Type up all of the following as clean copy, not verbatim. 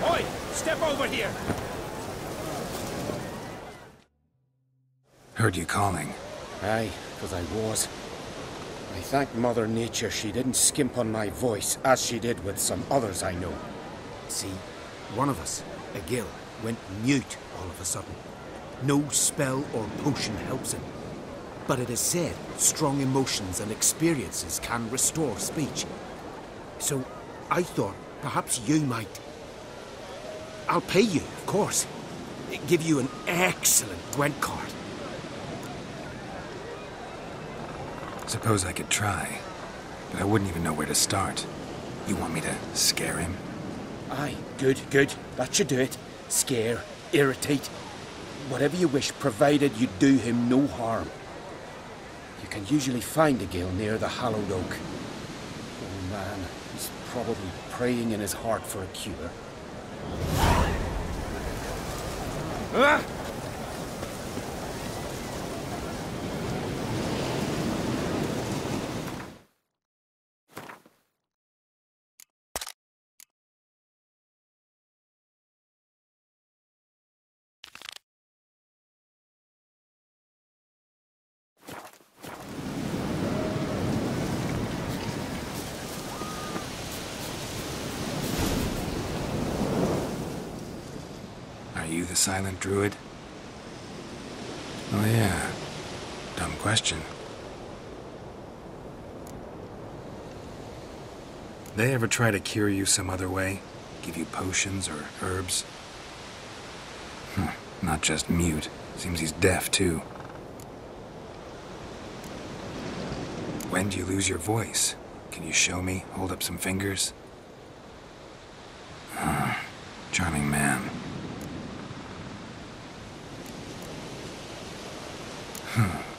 Oi! Step over here! Heard you calling. Aye, 'cause I was. I thank Mother Nature she didn't skimp on my voice, as she did with some others I know. See, one of us, a gill, went mute all of a sudden. No spell or potion helps him. But it is said strong emotions and experiences can restore speech. So I thought perhaps you might... I'll pay you, of course. Give you an excellent Gwent card. Suppose I could try, but I wouldn't even know where to start. You want me to scare him? Aye, good, good. That should do it. Scare, irritate. Whatever you wish, provided you do him no harm. You can usually find a gill near the hallowed oak. Oh man, he's probably praying in his heart for a cure. Ah! Are you the silent druid? Oh yeah. Dumb question. They ever try to cure you some other way? Give you potions or herbs? Not just mute. Seems he's deaf too. When do you lose your voice? Can you show me? Hold up some fingers? Charming man.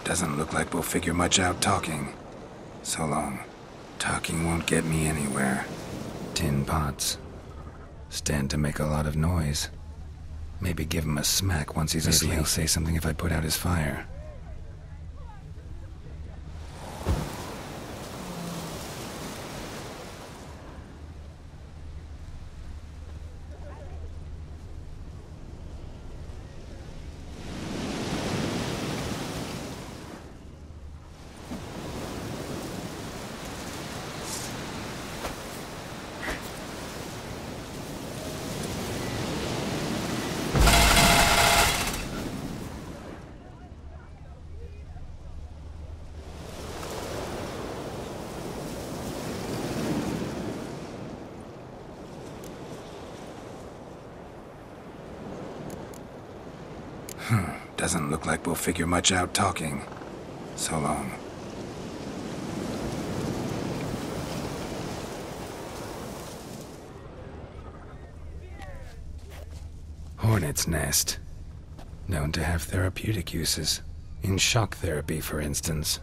Doesn't look like we'll figure much out talking. So long. Talking won't get me anywhere. Tin pots. Stand to make a lot of noise. Maybe give him a smack once he's asleep. Maybe he'll say something if I put out his fire. Doesn't look like we'll figure much out talking. So long. Hornet's nest. Known to have therapeutic uses. In shock therapy, for instance.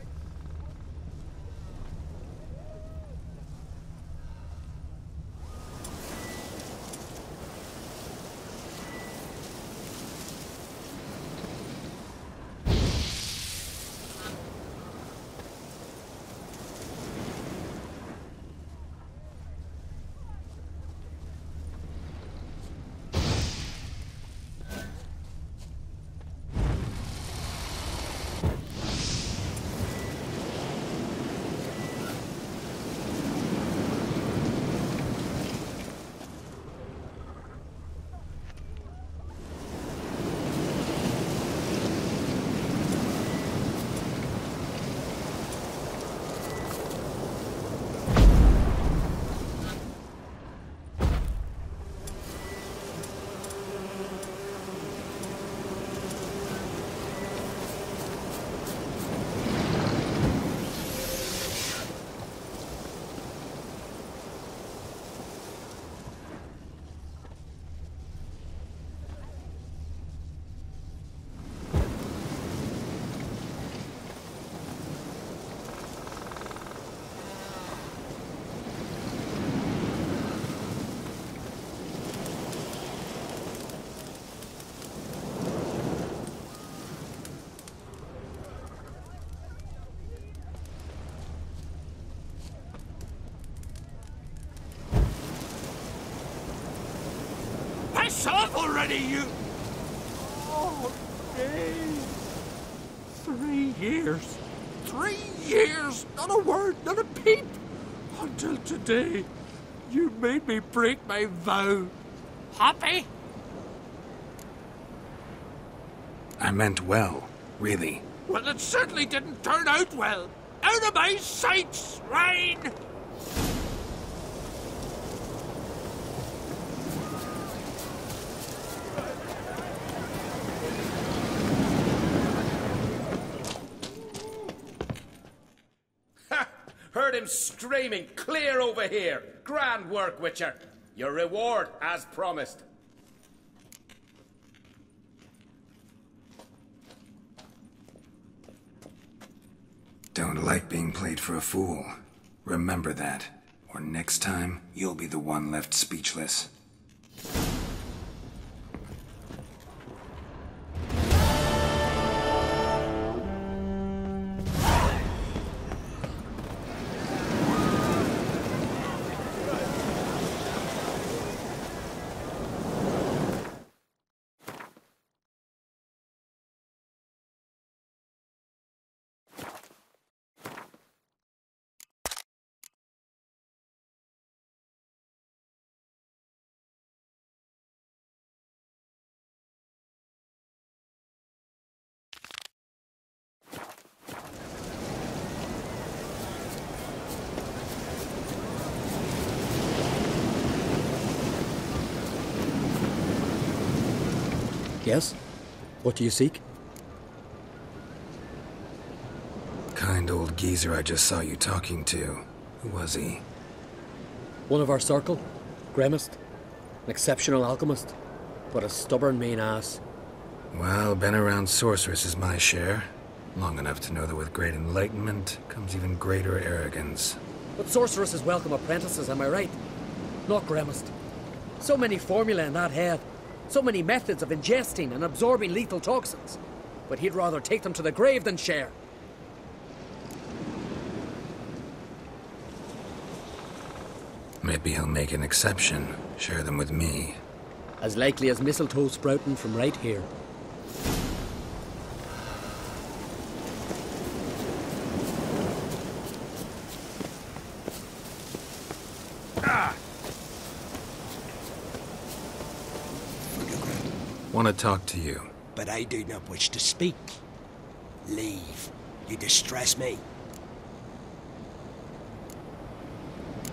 yourself already, you... Oh, nay. 3 years. 3 years! Not a word, not a peep! Until today, you made me break my vow. Happy? I meant well, really. Well, it certainly didn't turn out well. Out of my sight, swine! Heard him screaming, clear over here. Grand work, Witcher. Your reward, as promised. Don't like being played for a fool. Remember that, or next time, you'll be the one left speechless. Yes? What do you seek? Kind old geezer I just saw you talking to. Who was he? One of our circle. Gremist. An exceptional alchemist. But a stubborn mean ass. Well, been around sorceress is my share. Long enough to know that with great enlightenment comes even greater arrogance. But sorceresses welcome apprentices, am I right? Not Gremist. So many formulae in that head. So many methods of ingesting and absorbing lethal toxins. But he'd rather take them to the grave than share. Maybe he'll make an exception. Share them with me. As likely as mistletoe sprouting from right here. Want to talk to you. But I do not wish to speak. Leave. You distress me.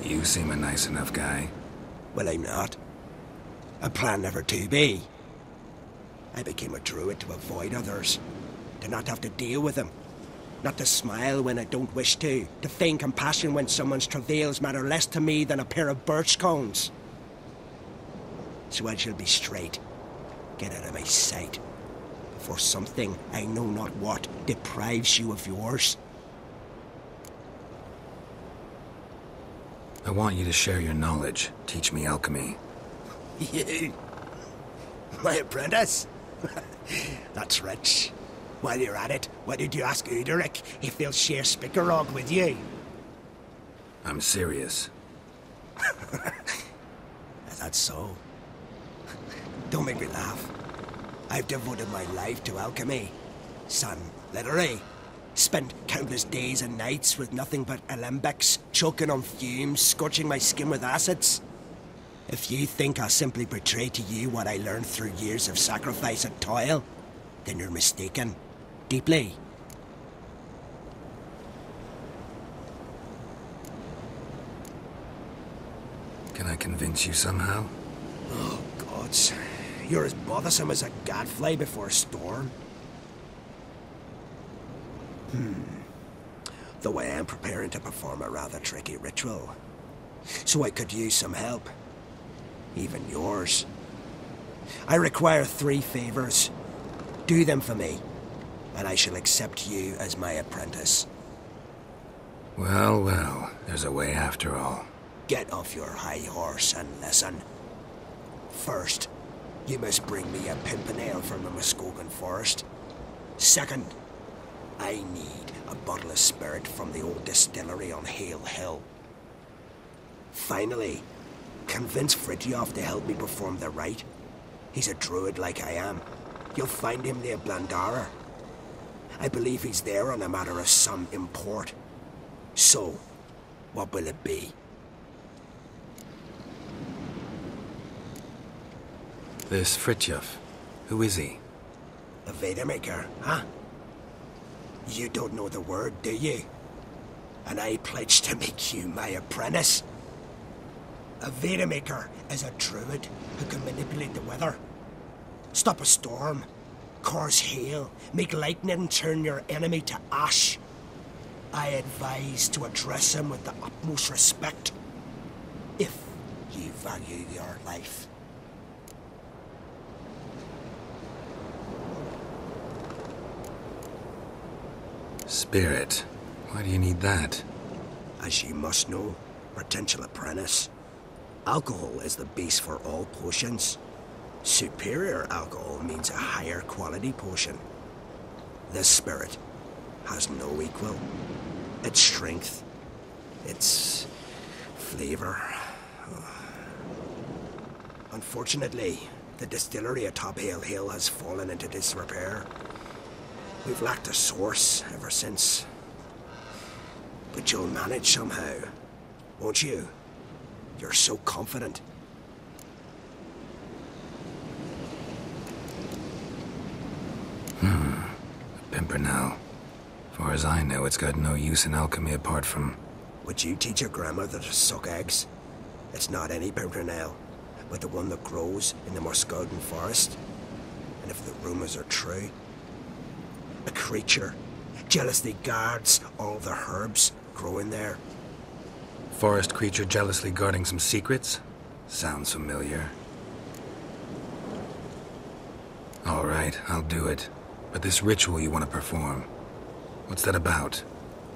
You seem a nice enough guy. Well, I'm not. I plan never to be. I became a druid to avoid others. To not have to deal with them. Not to smile when I don't wish to feign compassion when someone's travails matter less to me than a pair of birch cones. So I shall be straight. Get out of my sight. Before something, I know not what, deprives you of yours. I want you to share your knowledge. Teach me alchemy. You? My apprentice? That's rich. While you're at it, why did you ask Uderic if they'll share Spikerog with you? I'm serious. Is that so? Don't make me laugh. I've devoted my life to alchemy. Son, literally. Spent countless days and nights with nothing but alembics, choking on fumes, scorching my skin with acids. If you think I'll simply betray to you what I learned through years of sacrifice and toil, then you're mistaken. Deeply. Can I convince you somehow? Oh, gods. You're as bothersome as a gadfly before a storm. Though I am preparing to perform a rather tricky ritual. So I could use some help. Even yours. I require 3 favors. Do them for me, and I shall accept you as my apprentice. Well, well, there's a way after all. Get off your high horse and listen. First, you must bring me a pimpernel from the Muskogan forest. Second, I need a bottle of spirit from the old distillery on Hale Hill. Finally, convince Fritjof to help me perform the rite. He's a druid like I am. You'll find him near Blandara. I believe he's there on a matter of some import. So, what will it be? This Fritjof, who is he? A Vedamaker, huh? You don't know the word, do you? And I pledge to make you my apprentice. A Vedamaker is a druid who can manipulate the weather. Stop a storm, cause hail, make lightning turn your enemy to ash. I advise to address him with the utmost respect, if you value your life. Spirit. Why do you need that? As you must know, potential apprentice, alcohol is the base for all potions. Superior alcohol means a higher quality potion. This spirit has no equal. Its strength, its flavor. Unfortunately, the distillery atop Hale Hill has fallen into disrepair. We've lacked a source ever since. But you'll manage somehow, won't you? You're so confident. Pimpernel. Far as I know, it's got no use in alchemy apart from... Would you teach your grandmother to suck eggs? It's not any pimpernel, but the one that grows in the Muscodon forest. And if the rumors are true, a creature jealously guards all the herbs growing there. Forest creature jealously guarding some secrets? Sounds familiar. All right, I'll do it. But this ritual you want to perform, what's that about?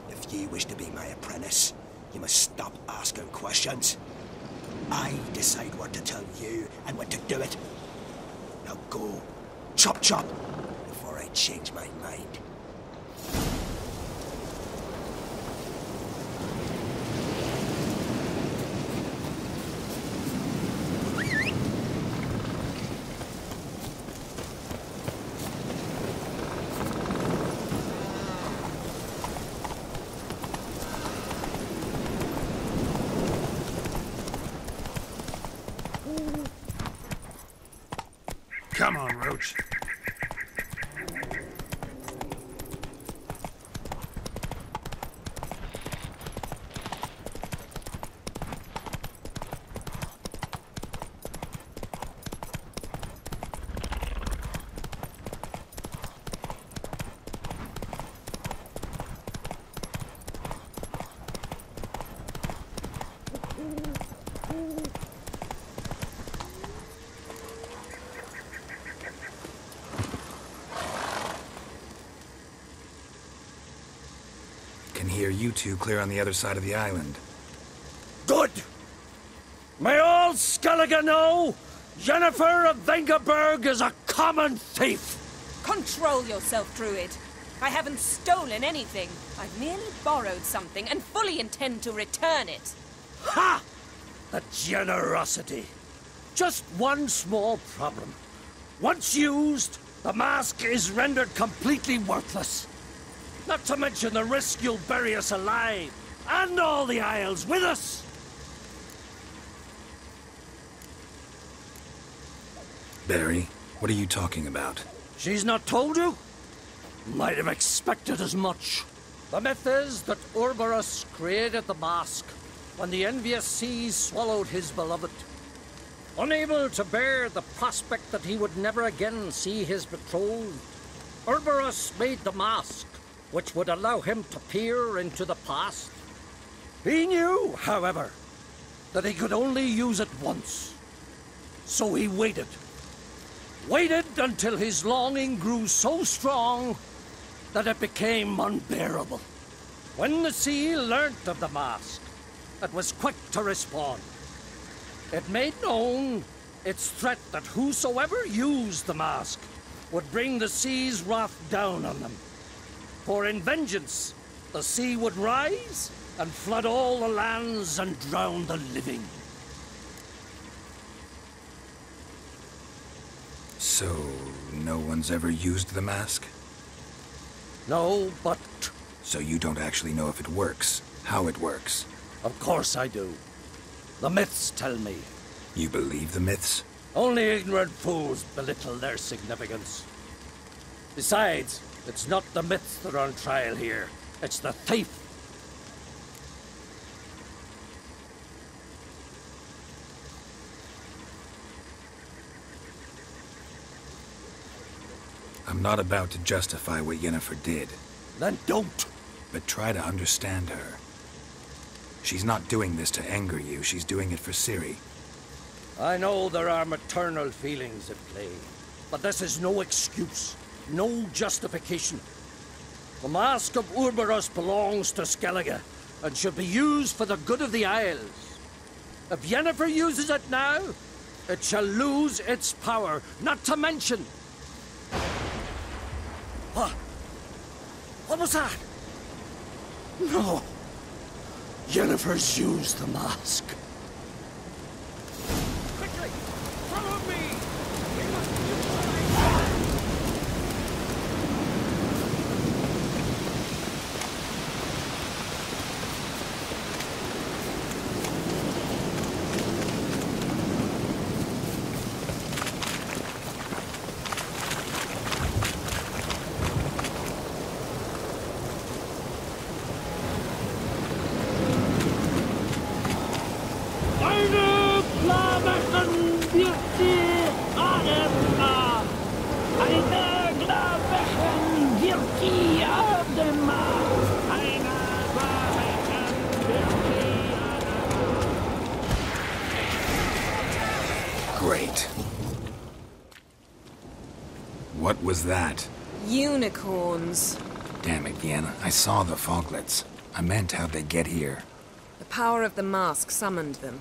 If you wish to be my apprentice, you must stop asking questions. I decide what to tell you and when to do it. Now go, chop chop, before I change my mind. Come on, Roach. Can hear you two clear on the other side of the island. Good! May all Skellige know Jennifer of Vengerberg is a common thief! Control yourself, Druid. I haven't stolen anything. I've merely borrowed something and fully intend to return it. Ha! The generosity. Just one small problem. Once used, the mask is rendered completely worthless. Not to mention the risk you'll bury us alive, and all the Isles with us. Barry, what are you talking about? She's not told you? Might have expected as much. The myth is that Urberus created the mask when the envious seas swallowed his beloved. Unable to bear the prospect that he would never again see his betrothed, Urberus made the mask, which would allow him to peer into the past. He knew, however, that he could only use it once. So he waited. Waited until his longing grew so strong that it became unbearable. When the sea learnt of the mask, it was quick to respond. It made known its threat that whosoever used the mask would bring the sea's wrath down on them. For in vengeance, the sea would rise and flood all the lands and drown the living. So, no one's ever used the mask? No, but So you don't actually know if it works, how it works? of course I do. The myths tell me. You believe the myths? Only ignorant fools belittle their significance. Besides, it's not the myths that are on trial here. It's the thief. I'm not about to justify what Yennefer did, Then don't. but try to understand her. She's not doing this to anger you, she's doing it for Ciri. I know there are maternal feelings at play, but this is no excuse, no justification. The Mask of Urberus belongs to Skellige, and should be used for the good of the Isles. If Yennefer uses it now, it shall lose its power, not to mention... What? What was that? No. Yennefer's used the mask. Quickly! Follow me! We must Great. What was that? Unicorns. Damn it, Yen. I saw the foglets. I meant how'd they get here? The power of the mask summoned them.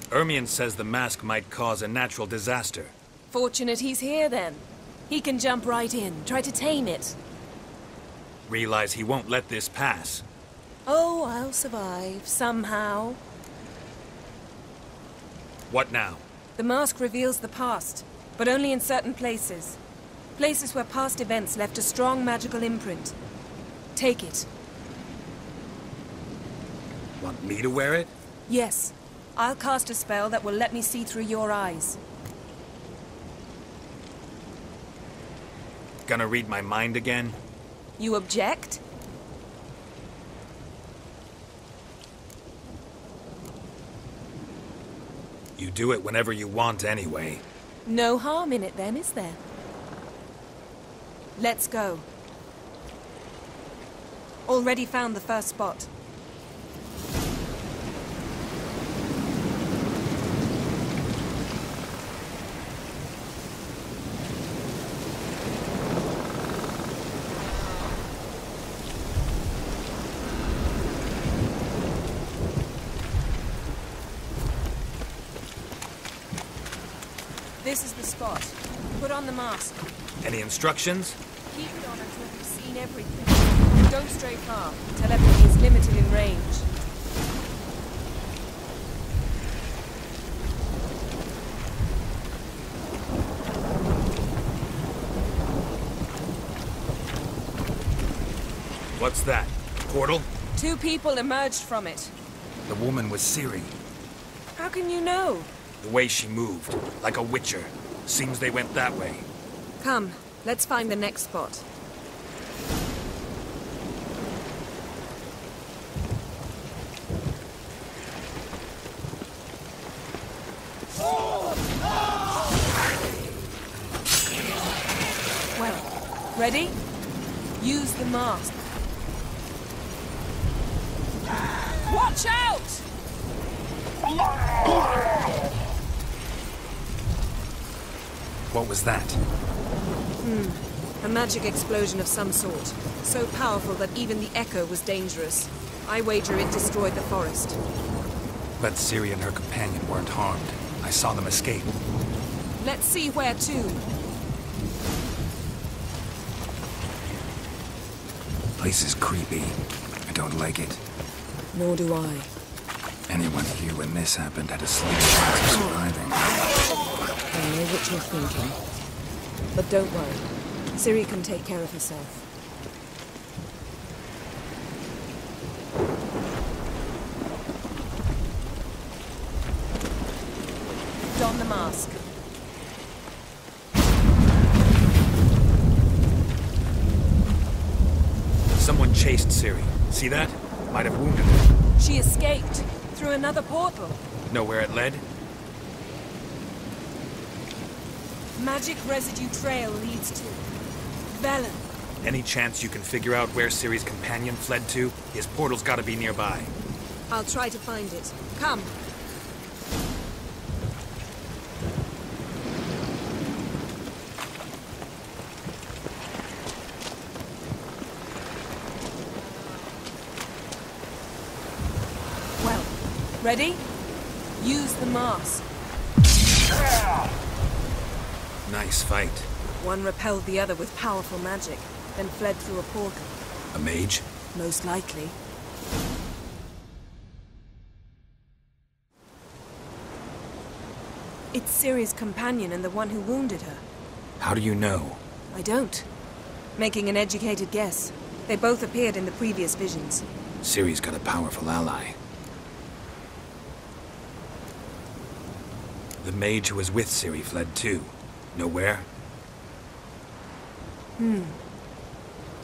Ermion says the mask might cause a natural disaster. Fortunate he's here, then. He can jump right in, try to tame it. Realize he won't let this pass. Oh, I'll survive, somehow. What now? The mask reveals the past, but only in certain places. Places where past events left a strong magical imprint. Take it. Want me to wear it? Yes. I'll cast a spell that will let me see through your eyes. Gonna read my mind again? You object? You do it whenever you want anyway. No harm in it then, is there? Let's go. Already found the first spot. This is the spot. Put on the mask. Any instructions? Keep it on until you've seen everything. Don't stray far. Telepathy is limited in range. What's that? Portal? 2 people emerged from it. The woman was Ciri. How can you know? The way she moved, like a witcher. Seems they went that way. Come, let's find the next spot. Well, ready? Use the mask. Watch out! What was that? A magic explosion of some sort. So powerful that even the echo was dangerous. I wager it destroyed the forest. But Ciri and her companion weren't harmed. I saw them escape. Let's see where to. Place is creepy. I don't like it. Nor do I. Anyone here when this happened had a slight chance of surviving. I know what you're thinking. But don't worry. Ciri can take care of herself. Don the mask. Someone chased Ciri. See that? Might have wounded her. She escaped through another portal. Know where it led? Magic residue trail leads to Velen. Any chance you can figure out where Ciri's companion fled to? His portal's gotta be nearby. I'll try to find it. Come. Well, ready? Use the mask. Nice fight. One repelled the other with powerful magic, then fled through a portal. A mage? Most likely. It's Ciri's companion and the one who wounded her. How do you know? I don't. Making an educated guess. They both appeared in the previous visions. Ciri's got a powerful ally. The mage who was with Ciri fled too. Know where?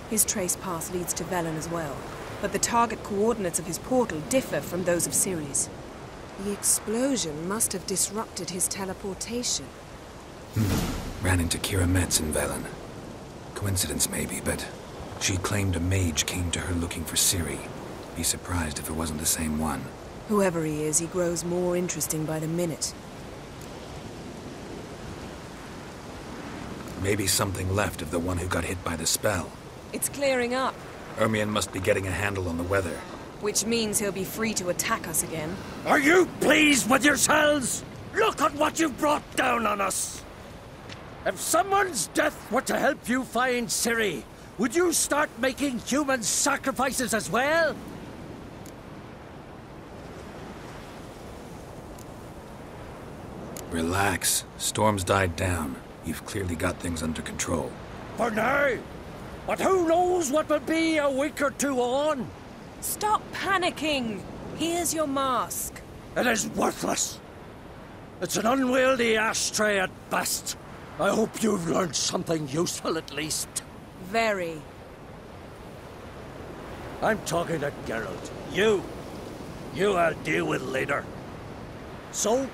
His trace path leads to Velen as well, but the target coordinates of his portal differ from those of Ciri's. The explosion must have disrupted his teleportation. Ran into Kira Metz in Velen. Coincidence maybe, but she claimed a mage came to her looking for Ciri. Be surprised if it wasn't the same one. Whoever he is, he grows more interesting by the minute. Maybe something left of the one who got hit by the spell. It's clearing up, Ermion must be getting a handle on the weather. which means he'll be free to attack us again. Are you pleased with yourselves? Look at what you've brought down on us! If someone's death were to help you find Ciri, would you start making human sacrifices as well? Relax. Storm's died down. You've clearly got things under control. For now. But who knows what will be a week or two on? Stop panicking! Here's your mask. It is worthless. It's an unwieldy ashtray at best. I hope you've learned something useful at least. Very. I'm talking to Geralt. You I'll deal with later. So,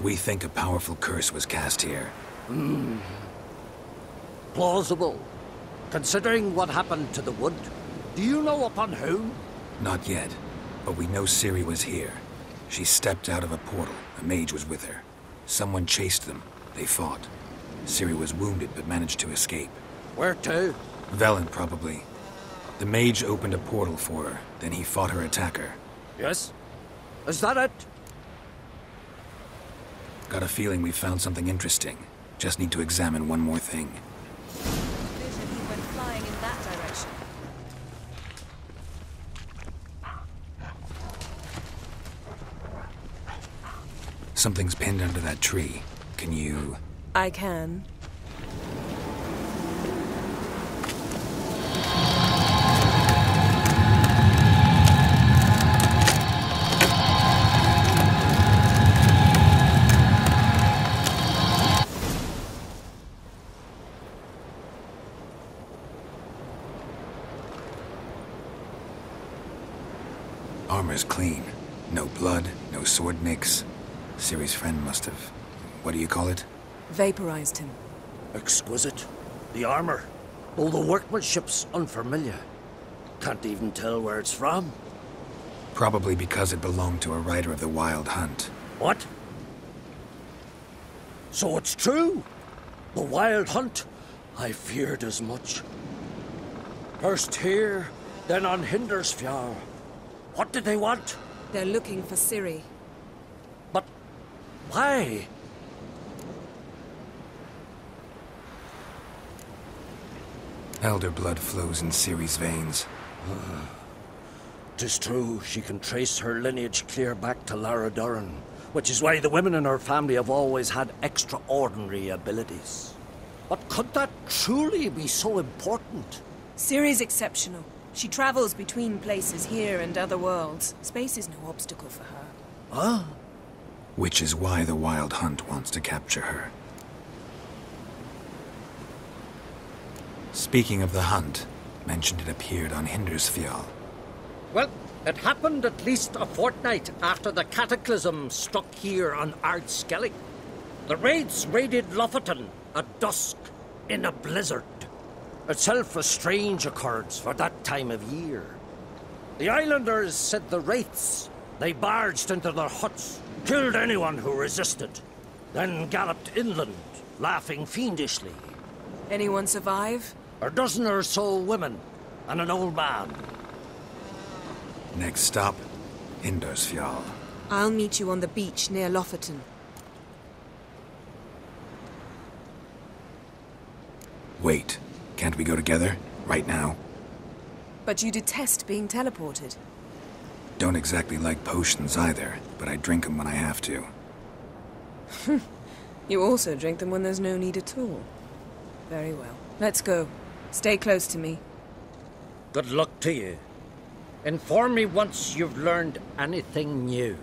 We think a powerful curse was cast here. plausible. Considering what happened to the wood, do you know upon whom? Not yet, but we know Ciri was here. She stepped out of a portal. A mage was with her. Someone chased them. They fought. Ciri was wounded but managed to escape. Where to? Velen, probably. The mage opened a portal for her, then he fought her attacker. Yes? Is that it? Got a feeling we found something interesting. Just need to examine one more thing. Vision he went flying in that direction. Something's pinned under that tree. Can you... I can. Armor's clean. No blood, no sword nicks. Ciri's friend must have... what do you call it? Vaporized him. Exquisite. The armor, though the workmanship's unfamiliar. Can't even tell where it's from. Probably because it belonged to a rider of the Wild Hunt. What? So it's true? The Wild Hunt? I feared as much. First here, then on Hindersfjord. What did they want? They're looking for Ciri. But why? Elder blood flows in Ciri's veins. 'Tis true, she can trace her lineage clear back to Lara Duran, which is why the women in her family have always had extraordinary abilities. But could that truly be so important? Ciri's exceptional. She travels between places here and other worlds. Space is no obstacle for her. Huh? Which is why the Wild Hunt wants to capture her. Speaking of the hunt, mentioned it appeared on Hindersfjall. Well, it happened at least a fortnight after the cataclysm struck here on Ardskellig. The raids raided Lofoten at dusk in a blizzard. Itself a strange occurrence for that time of year. The islanders said the wraiths. They barged into their huts, killed anyone who resisted, then galloped inland, laughing fiendishly. Anyone survive? A dozen or so women and an old man. Next stop, Hindersfjall. I'll meet you on the beach near Lofoten. Wait, can't we go together? Right now? But you detest being teleported. Don't exactly like potions either, but I drink them when I have to. You also drink them when there's no need at all. Very well. Let's go. Stay close to me. Good luck to you. Inform me once you've learned anything new.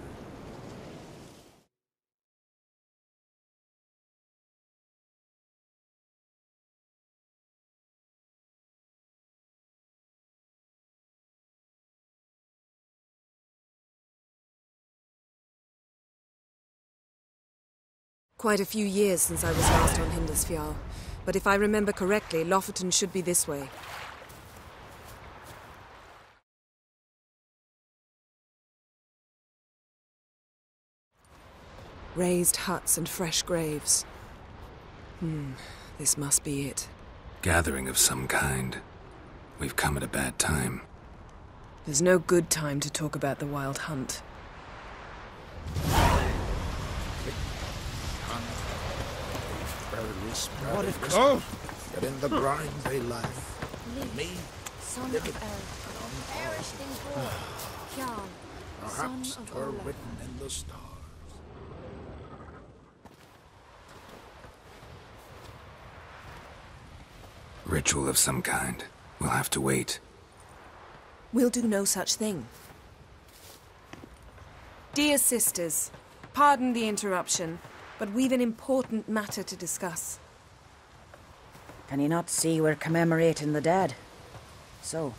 Quite a few years since I was last on Hindersfjall, but if I remember correctly, Lofoten should be this way. Raised huts and fresh graves. This must be it. Gathering of some kind. We've come at a bad time. There's no good time to talk about the Wild Hunt. What if... Oh! Get in the brine, they laugh. Me? Son of Earth, perished in war. Jarl, Perhaps son of 'twere Olaf. written in the stars. Ritual of some kind. We'll have to wait. We'll do no such thing. Dear sisters, pardon the interruption, but we've an important matter to discuss. Can you not see we're commemorating the dead? So?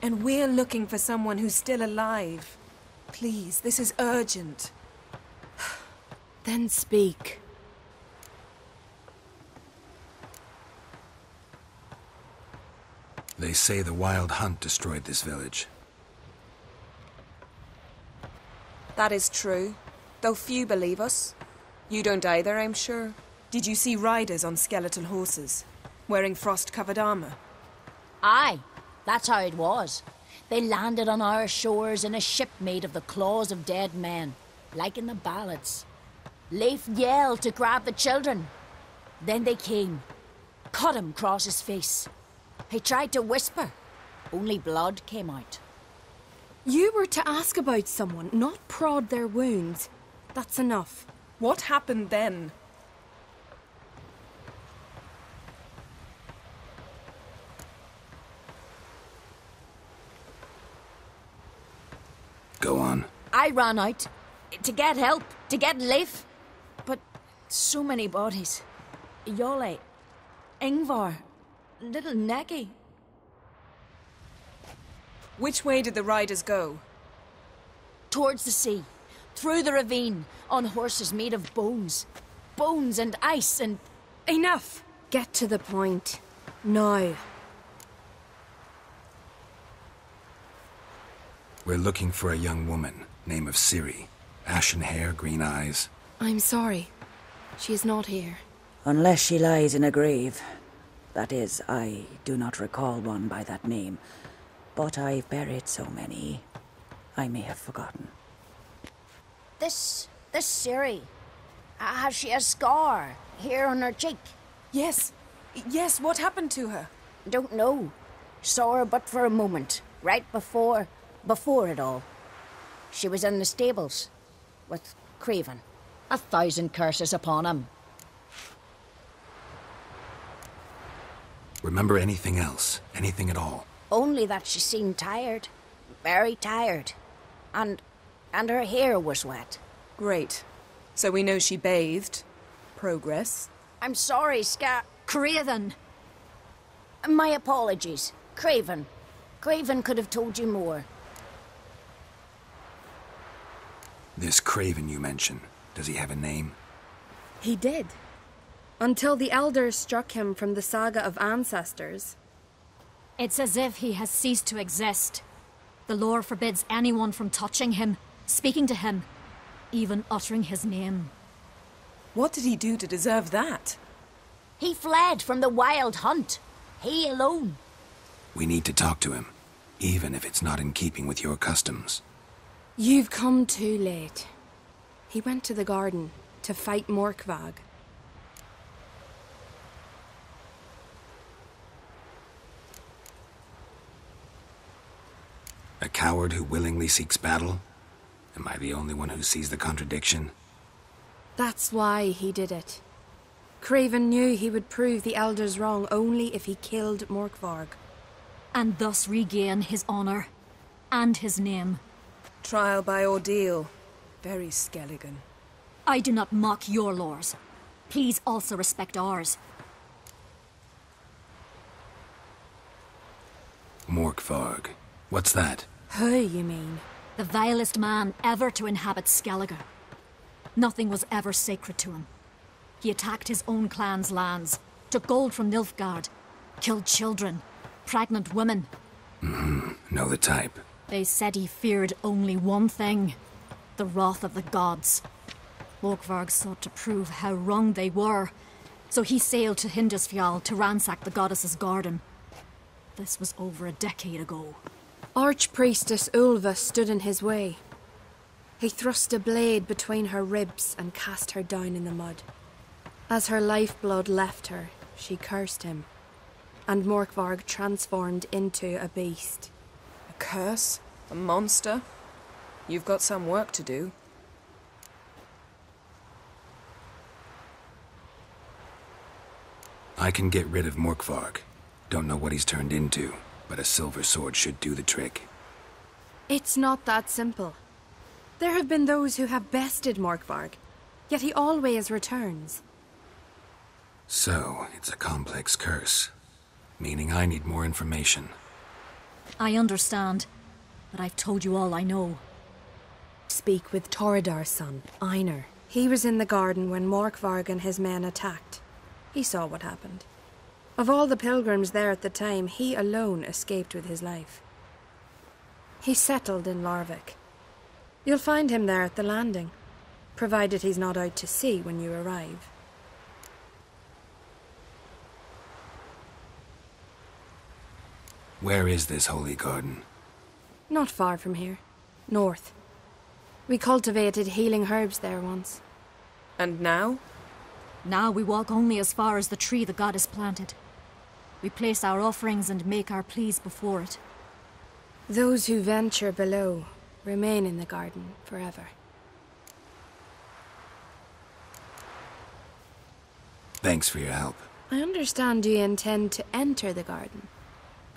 And we're looking for someone who's still alive. Please, this is urgent. Then speak. They say the Wild Hunt destroyed this village. That is true, though few believe us. You don't either, I'm sure. Did you see riders on skeletal horses, wearing frost-covered armor? Aye, that's how it was. They landed on our shores in a ship made of the claws of dead men, like in the ballads. Leif yelled to grab the children. Then they came, cut him across his face. He tried to whisper, only blood came out. You were to ask about someone, not prod their wounds. That's enough. What happened then? Go on. I ran out to get help, to get Leif. But so many bodies. Yolle, Ingvar, little Necky. Which way did the riders go? Towards the sea, through the ravine, on horses made of bones. Bones and ice and... Enough! Get to the point. Now. We're looking for a young woman, name of Ciri. Ashen hair, green eyes. I'm sorry. She is not here. Unless she lies in a grave. That is, I do not recall one by that name. But I've buried so many, I may have forgotten. This Ciri, has she a scar here on her cheek? Yes, what happened to her? Don't know. Saw her but for a moment, right before before it all. She was in the stables with Craven. 1,000 curses upon him. Remember anything else? Anything at all? Only that she seemed tired. Very tired. And her hair was wet. Great. So we know she bathed. Progress. I'm sorry, Craven! My apologies. Craven. Craven could have told you more. This Craven you mentioned, does he have a name? He did. Until the elders struck him from the saga of ancestors. It's as if he has ceased to exist. The lore forbids anyone from touching him, speaking to him, even uttering his name. What did he do to deserve that? He fled from the wild hunt. He alone. We need to talk to him, even if it's not in keeping with your customs. You've come too late. He went to the garden to fight Morkvag. A coward who willingly seeks battle? Am I the only one who sees the contradiction? That's why he did it. Craven knew he would prove the elders wrong only if he killed Morkvarg. And thus regain his honor and his name. Trial by ordeal. Very Skelligan. I do not mock your laws. Please also respect ours. Morkvarg. What's that? Who, you mean? The vilest man ever to inhabit Skellige. Nothing was ever sacred to him. He attacked his own clan's lands, took gold from Nilfgaard, killed children, pregnant women. Know the type. They said he feared only one thing, the wrath of the gods. Morkvarg sought to prove how wrong they were, so he sailed to Hindisfjall to ransack the goddess's garden. This was over a decade ago. Archpriestess Ulva stood in his way. He thrust a blade between her ribs and cast her down in the mud. As her lifeblood left her, she cursed him, and Morkvarg transformed into a beast. A curse? A monster? You've got some work to do. I can get rid of Morkvarg. Don't know what he's turned into, but a silver sword should do the trick. It's not that simple. There have been those who have bested Morkvarg, yet he always returns. So, it's a complex curse, meaning I need more information. I understand, but I've told you all I know. Speak with Torridar's son, Einar. He was in the garden when Morkvarg and his men attacked. He saw what happened. Of all the pilgrims there at the time, he alone escaped with his life. He settled in Larvik. You'll find him there at the landing, provided he's not out to sea when you arrive. Where is this holy garden? Not far from here. North. We cultivated healing herbs there once. And now? Now we walk only as far as the tree the goddess planted. We place our offerings and make our pleas before it. Those who venture below remain in the garden forever. Thanks for your help. I understand you intend to enter the garden.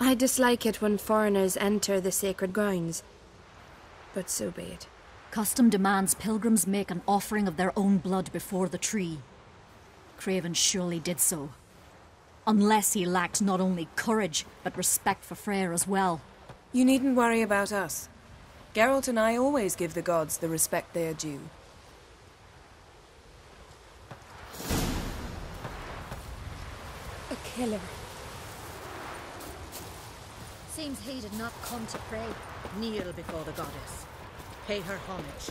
I dislike it when foreigners enter the sacred grounds, but so be it. Custom demands pilgrims make an offering of their own blood before the tree. Craven surely did so. Unless he lacked not only courage, but respect for Freyr as well. You needn't worry about us. Geralt and I always give the gods the respect they are due. A killer. Seems he did not come to pray. Kneel before the goddess. Pay her homage.